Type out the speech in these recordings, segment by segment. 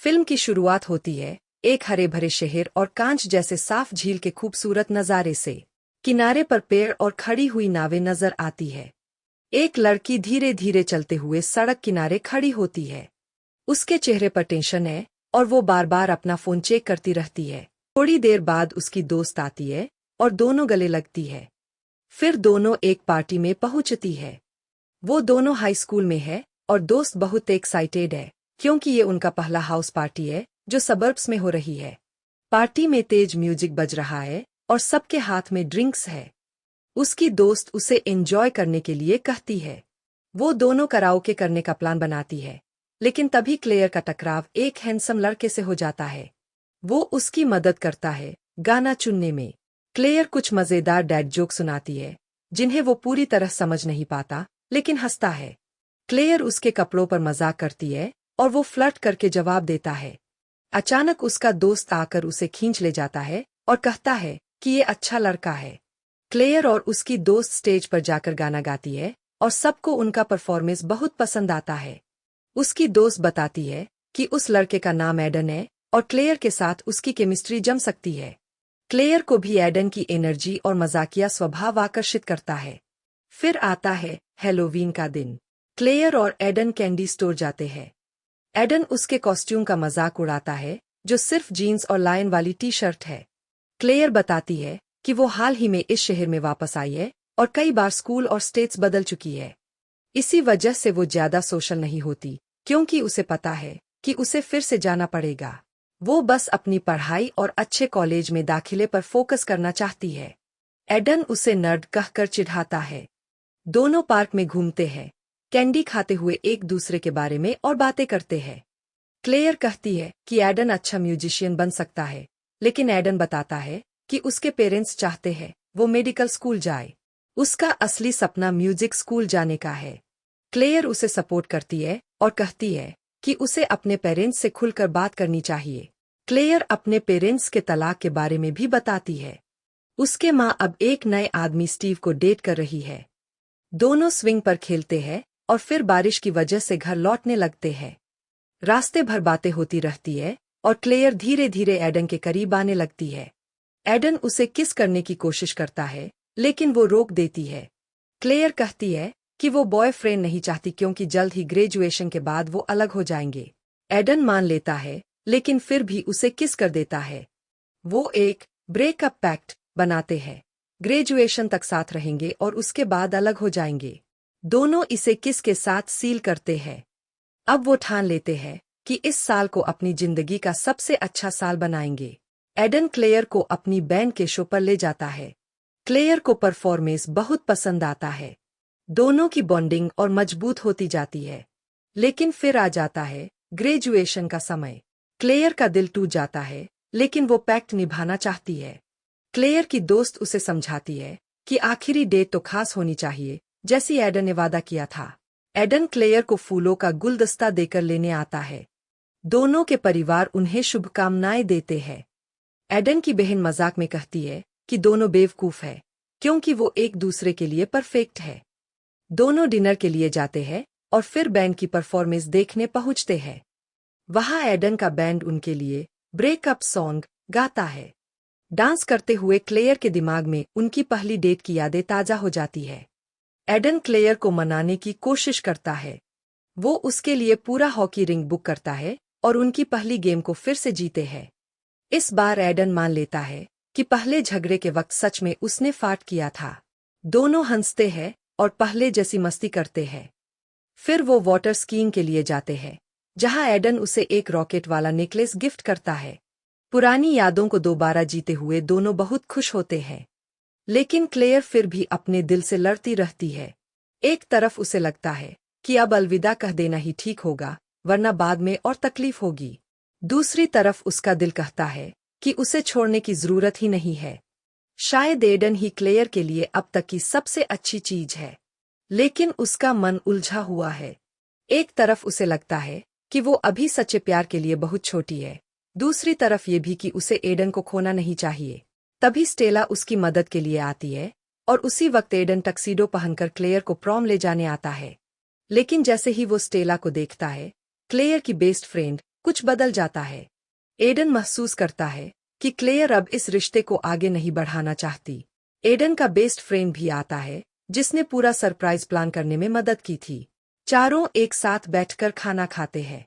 Film की शुरुआत होती है एक हरे भरे शहर और कांच जैसे साफ झील के खूबसूरत नज़ारे से। किनारे पर पेड़ और खड़ी हुई नावें नजर आती है। एक लड़की धीरे धीरे चलते हुए सड़क किनारे खड़ी होती है। उसके चेहरे पर टेंशन है और वो बार बार अपना फोन चेक करती रहती है। थोड़ी देर बाद उसकी दोस्त आती है और दोनों गले लगती है। फिर दोनों एक पार्टी में पहुंचती है। वो दोनों हाई स्कूल में है और दोस्त बहुत एक्साइटेड है क्योंकि ये उनका पहला हाउस पार्टी है जो सबर्ब्स में हो रही है। पार्टी में तेज म्यूजिक बज रहा है और सबके हाथ में ड्रिंक्स है। उसकी दोस्त उसे एंजॉय करने के लिए कहती है। वो दोनों कराओके करने का प्लान बनाती है, लेकिन तभी क्लेयर का टकराव एक हैंडसम लड़के से हो जाता है। वो उसकी मदद करता है गाना चुनने में। क्लेयर कुछ मजेदार डैड जोक सुनाती है जिन्हें वो पूरी तरह समझ नहीं पाता, लेकिन हंसता है। क्लेयर उसके कपड़ों पर मजाक करती है और वो फ्लर्ट करके जवाब देता है। अचानक उसका दोस्त आकर उसे खींच ले जाता है और कहता है कि ये अच्छा लड़का है। क्लेयर और उसकी दोस्त स्टेज पर जाकर गाना गाती है और सबको उनका परफॉर्मेंस बहुत पसंद आता है। उसकी दोस्त बताती है कि उस लड़के का नाम एडन है और क्लेयर के साथ उसकी केमिस्ट्री जम सकती है। क्लेयर को भी एडन की एनर्जी और मजाकिया स्वभाव आकर्षित करता है। फिर आता है हैलोवीन का दिन। क्लेयर और एडन कैंडी स्टोर जाते हैं। एडन उसके कॉस्ट्यूम का मजाक उड़ाता है जो सिर्फ जीन्स और लाइन वाली टी शर्ट है। क्लेयर बताती है कि वो हाल ही में इस शहर में वापस आई है और कई बार स्कूल और स्टेट्स बदल चुकी है। इसी वजह से वो ज्यादा सोशल नहीं होती क्योंकि उसे पता है कि उसे फिर से जाना पड़ेगा। वो बस अपनी पढ़ाई और अच्छे कॉलेज में दाखिले पर फोकस करना चाहती है। एडन उसे नर्ड कहकर चिढ़ाता है। दोनों पार्क में घूमते हैं, कैंडी खाते हुए एक दूसरे के बारे में और बातें करते हैं। क्लेयर कहती है कि एडन अच्छा म्यूजिशियन बन सकता है, लेकिन एडन बताता है कि उसके पेरेंट्स चाहते हैं वो मेडिकल स्कूल जाए। उसका असली सपना म्यूजिक स्कूल जाने का है। क्लेयर उसे सपोर्ट करती है और कहती है कि उसे अपने पेरेंट्स से खुलकर बात करनी चाहिए। क्लेयर अपने पेरेंट्स के तलाक के बारे में भी बताती है। उसके माँ अब एक नए आदमी स्टीव को डेट कर रही है। दोनों स्विंग पर खेलते हैं और फिर बारिश की वजह से घर लौटने लगते हैं। रास्ते भर बातें होती रहती है और क्लेयर धीरे धीरे एडन के करीब आने लगती है। एडन उसे किस करने की कोशिश करता है, लेकिन वो रोक देती है। क्लेयर कहती है कि वो बॉयफ्रेंड नहीं चाहती क्योंकि जल्द ही ग्रेजुएशन के बाद वो अलग हो जाएंगे। एडन मान लेता है, लेकिन फिर भी उसे किस कर देता है। वो एक ब्रेकअप पैक्ट बनाते हैं। ग्रेजुएशन तक साथ रहेंगे और उसके बाद अलग हो जाएंगे। दोनों इसे किस के साथ सील करते हैं। अब वो ठान लेते हैं कि इस साल को अपनी जिंदगी का सबसे अच्छा साल बनाएंगे। एडन क्लेयर को अपनी बैंड के शो पर ले जाता है। क्लेयर को परफॉर्मेंस बहुत पसंद आता है। दोनों की बॉन्डिंग और मजबूत होती जाती है। लेकिन फिर आ जाता है ग्रेजुएशन का समय। क्लेयर का दिल टूट जाता है, लेकिन वो पैक्ट निभाना चाहती है। क्लेयर की दोस्त उसे समझाती है कि आखिरी डेट तो खास होनी चाहिए, जैसी एडन ने वादा किया था। एडन क्लेयर को फूलों का गुलदस्ता देकर लेने आता है। दोनों के परिवार उन्हें शुभकामनाएं देते हैं। एडन की बहन मजाक में कहती है कि दोनों बेवकूफ है क्योंकि वो एक दूसरे के लिए परफेक्ट है। दोनों डिनर के लिए जाते हैं और फिर बैंड की परफॉर्मेंस देखने पहुंचते हैं। वहां एडन का बैंड उनके लिए ब्रेकअप सॉन्ग गाता है। डांस करते हुए क्लेयर के दिमाग में उनकी पहली डेट की यादें ताजा हो जाती है। एडन क्लेयर को मनाने की कोशिश करता है। वो उसके लिए पूरा हॉकी रिंग बुक करता है और उनकी पहली गेम को फिर से जीते हैं। इस बार एडन मान लेता है कि पहले झगड़े के वक्त सच में उसने फाट किया था। दोनों हंसते हैं और पहले जैसी मस्ती करते हैं। फिर वो वाटर स्कीइंग के लिए जाते हैं, जहां एडन उसे एक रॉकेट वाला नेकलेस गिफ्ट करता है। पुरानी यादों को दोबारा जीते हुए दोनों बहुत खुश होते हैं। लेकिन क्लेयर फिर भी अपने दिल से लड़ती रहती है। एक तरफ उसे लगता है कि अब अलविदा कह देना ही ठीक होगा, वरना बाद में और तकलीफ होगी। दूसरी तरफ उसका दिल कहता है कि उसे छोड़ने की जरूरत ही नहीं है। शायद एडन ही क्लेयर के लिए अब तक की सबसे अच्छी चीज है। लेकिन उसका मन उलझा हुआ है। एक तरफ उसे लगता है कि वो अभी सच्चे प्यार के लिए बहुत छोटी है। दूसरी तरफ ये भी कि उसे एडन को खोना नहीं चाहिए। तभी स्टेला उसकी मदद के लिए आती है और उसी वक्त एडन टक्सीडो पहनकर क्लेयर को प्रॉम ले जाने आता है। लेकिन जैसे ही वो स्टेला को देखता है, क्लेयर की बेस्ट फ्रेंड कुछ बदल जाता है। एडन महसूस करता है कि क्लेयर अब इस रिश्ते को आगे नहीं बढ़ाना चाहती। एडन का बेस्ट फ्रेंड भी आता है, जिसने पूरा सरप्राइज प्लान करने में मदद की थी। चारों एक साथ बैठकर खाना खाते हैं।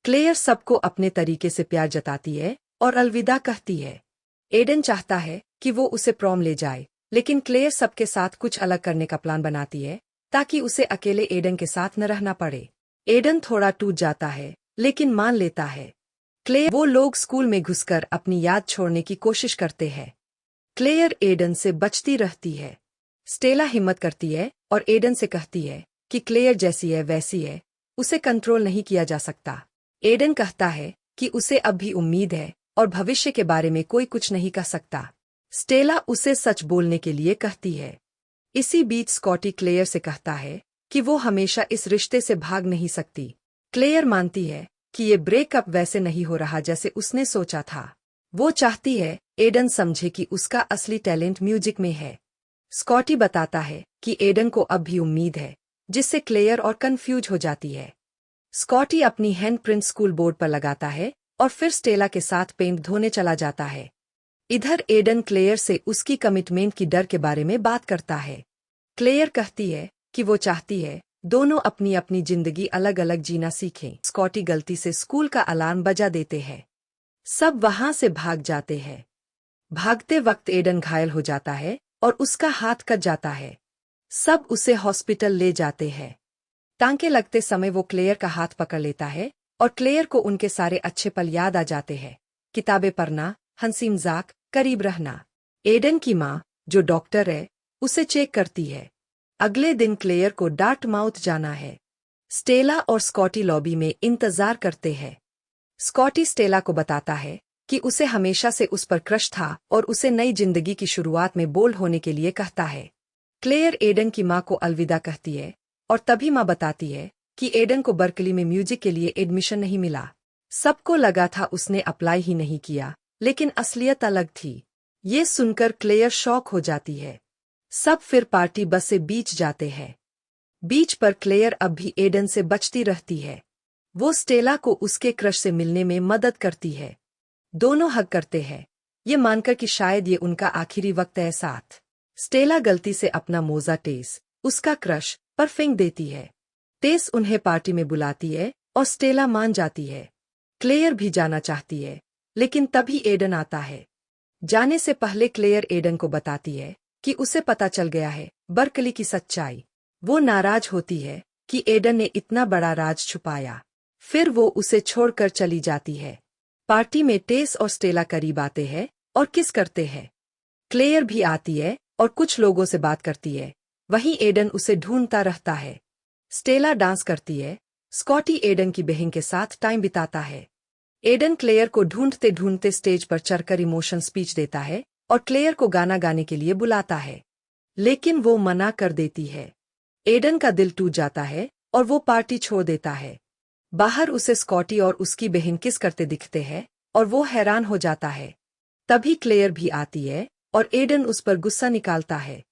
क्लेयर सबको अपने तरीके से प्यार जताती है और अलविदा कहती है। एडन चाहता है कि वो उसे प्रॉम ले जाए, लेकिन क्लेयर सबके साथ कुछ अलग करने का प्लान बनाती है ताकि उसे अकेले एडन के साथ न रहना पड़े। एडन थोड़ा टूट जाता है, लेकिन मान लेता है। वो लोग स्कूल में घुसकर अपनी याद छोड़ने की कोशिश करते हैं। क्लेयर एडन से बचती रहती है। स्टेला हिम्मत करती है और एडन से कहती है कि क्लेयर जैसी है वैसी है, उसे कंट्रोल नहीं किया जा सकता। एडन कहता है कि उसे अब भी उम्मीद है और भविष्य के बारे में कोई कुछ नहीं कह सकता। स्टेला उसे सच बोलने के लिए कहती है। इसी बीच स्कॉटी क्लेयर से कहता है कि वो हमेशा इस रिश्ते से भाग नहीं सकती। क्लेयर मानती है कि ये ब्रेकअप वैसे नहीं हो रहा जैसे उसने सोचा था। वो चाहती है एडन समझे कि उसका असली टैलेंट म्यूजिक में है। स्कॉटी बताता है कि एडन को अब भी उम्मीद है, जिससे क्लेयर और कंफ्यूज हो जाती है। स्कॉटी अपनी हैंड प्रिंट स्कूल बोर्ड पर लगाता है और फिर स्टेला के साथ पेंट धोने चला जाता है। इधर एडन क्लेयर से उसकी कमिटमेंट की डर के बारे में बात करता है। क्लेयर कहती है कि वो चाहती है दोनों अपनी अपनी जिंदगी अलग अलग जीना सीखें। स्कॉटी गलती से स्कूल का अलार्म बजा देते हैं। सब वहां से भाग जाते हैं। भागते वक्त एडन घायल हो जाता है और उसका हाथ कट जाता है। सब उसे हॉस्पिटल ले जाते हैं। टांके लगते समय वो क्लेयर का हाथ पकड़ लेता है और क्लेयर को उनके सारे अच्छे पल याद आ जाते हैं। किताबें पढ़ना, हंसी मजाक, करीब रहना। एडन की माँ, जो डॉक्टर है, उसे चेक करती है। अगले दिन क्लेयर को डार्टमाउथ जाना है। स्टेला और स्कॉटी लॉबी में इंतजार करते हैं। स्कॉटी स्टेला को बताता है कि उसे हमेशा से उस पर क्रश था और उसे नई जिंदगी की शुरुआत में बोल्ड होने के लिए कहता है। क्लेयर एडन की माँ को अलविदा कहती है और तभी माँ बताती है कि एडन को बर्कली में म्यूजिक के लिए एडमिशन नहीं मिला। सबको लगा था उसने अप्लाई ही नहीं किया, लेकिन असलियत अलग थी। ये सुनकर क्लेयर शॉक हो जाती है। सब फिर पार्टी बस से बीच जाते हैं। बीच पर क्लेयर अब भी एडन से बचती रहती है। वो स्टेला को उसके क्रश से मिलने में मदद करती है। दोनों हग करते हैं, ये मानकर कि शायद ये उनका आखिरी वक्त है साथ। स्टेला गलती से अपना मोजा टेस, उसका क्रश, पर फेंक देती है। टेस उन्हें पार्टी में बुलाती है और स्टेला मान जाती है। क्लेयर भी जाना चाहती है, लेकिन तभी एडन आता है। जाने से पहले क्लेयर एडन को बताती है कि उसे पता चल गया है बर्कली की सच्चाई। वो नाराज होती है कि एडन ने इतना बड़ा राज छुपाया। फिर वो उसे छोड़कर चली जाती है। पार्टी में टेस और स्टेला करीब आते हैं और किस करते हैं। क्लेयर भी आती है और कुछ लोगों से बात करती है। वहीं एडन उसे ढूंढता रहता है। स्टेला डांस करती है। स्कॉटी एडन की बहन के साथ टाइम बिताता है। एडन क्लेयर को ढूंढते ढूंढते स्टेज पर चढ़कर इमोशन स्पीच देता है और क्लेयर को गाना गाने के लिए बुलाता है, लेकिन वो मना कर देती है। एडन का दिल टूट जाता है और वो पार्टी छोड़ देता है। बाहर उसे स्कॉटी और उसकी बहन किस करते दिखते हैं और वो हैरान हो जाता है। तभी क्लेयर भी आती है और एडन उस पर गुस्सा निकालता है।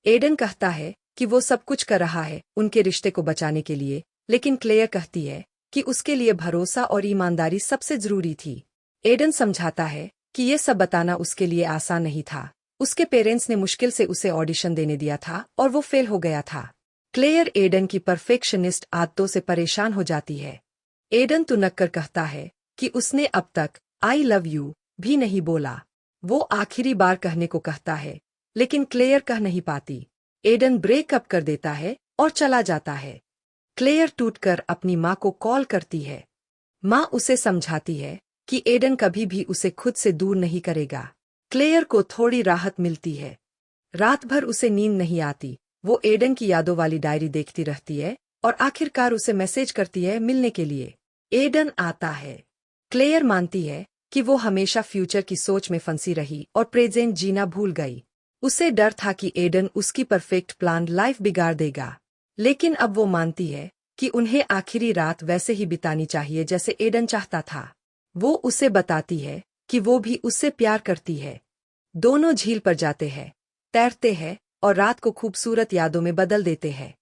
एडन कहता है कि वो सब कुछ कर रहा है उनके रिश्ते को बचाने के लिए, लेकिन क्लेयर कहती है कि उसके लिए भरोसा और ईमानदारी सबसे जरूरी थी। एडन समझाता है कि ये सब बताना उसके लिए आसान नहीं था। उसके पेरेंट्स ने मुश्किल से उसे ऑडिशन देने दिया था और वो फेल हो गया था। क्लेयर एडन की परफेक्शनिस्ट आदतों से परेशान हो जाती है। एडन तुनक कर कहता है कि उसने अब तक आई लव यू भी नहीं बोला। वो आखिरी बार कहने को कहता है, लेकिन क्लेयर कह नहीं पाती। एडन ब्रेकअप कर देता है और चला जाता है। क्लेयर टूटकर अपनी माँ को कॉल करती है। माँ उसे समझाती है कि एडन कभी भी उसे खुद से दूर नहीं करेगा। क्लेयर को थोड़ी राहत मिलती है। रात भर उसे नींद नहीं आती। वो एडन की यादों वाली डायरी देखती रहती है और आखिरकार उसे मैसेज करती है मिलने के लिए। एडन आता है। क्लेयर मानती है कि वो हमेशा फ्यूचर की सोच में फंसी रही और प्रेजेंट जीना भूल गई। उसे डर था कि एडन उसकी परफेक्ट प्लान लाइफ बिगाड़ देगा, लेकिन अब वो मानती है कि उन्हें आखिरी रात वैसे ही बितानी चाहिए जैसे एडन चाहता था। वो उसे बताती है कि वो भी उससे प्यार करती है। दोनों झील पर जाते हैं, तैरते हैं और रात को खूबसूरत यादों में बदल देते हैं।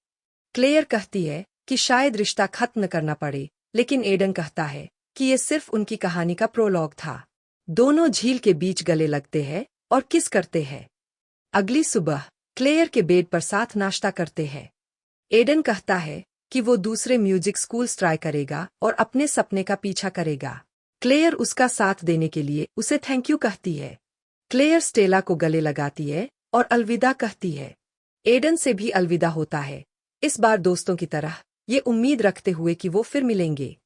क्लेयर कहती है कि शायद रिश्ता खत्म करना पड़े, लेकिन एडन कहता है कि ये सिर्फ उनकी कहानी का प्रोलॉग था। दोनों झील के बीच गले लगते हैं और किस करते हैं। अगली सुबह क्लेयर के बेड पर साथ नाश्ता करते हैं। एडन कहता है कि वो दूसरे म्यूजिक स्कूल्स ट्राई करेगा और अपने सपने का पीछा करेगा। क्लेयर उसका साथ देने के लिए उसे थैंक यू कहती है। क्लेयर स्टेला को गले लगाती है और अलविदा कहती है। एडन से भी अलविदा होता है, इस बार दोस्तों की तरह, ये उम्मीद रखते हुए कि वो फिर मिलेंगे।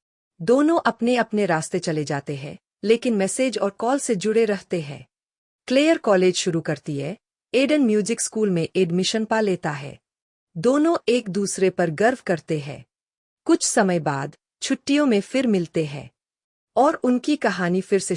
दोनों अपने अपने रास्ते चले जाते हैं, लेकिन मैसेज और कॉल से जुड़े रहते हैं। क्लेयर कॉलेज शुरू करती है। एडन म्यूजिक स्कूल में एडमिशन पा लेता है। दोनों एक दूसरे पर गर्व करते हैं। कुछ समय बाद छुट्टियों में फिर मिलते हैं और उनकी कहानी फिर से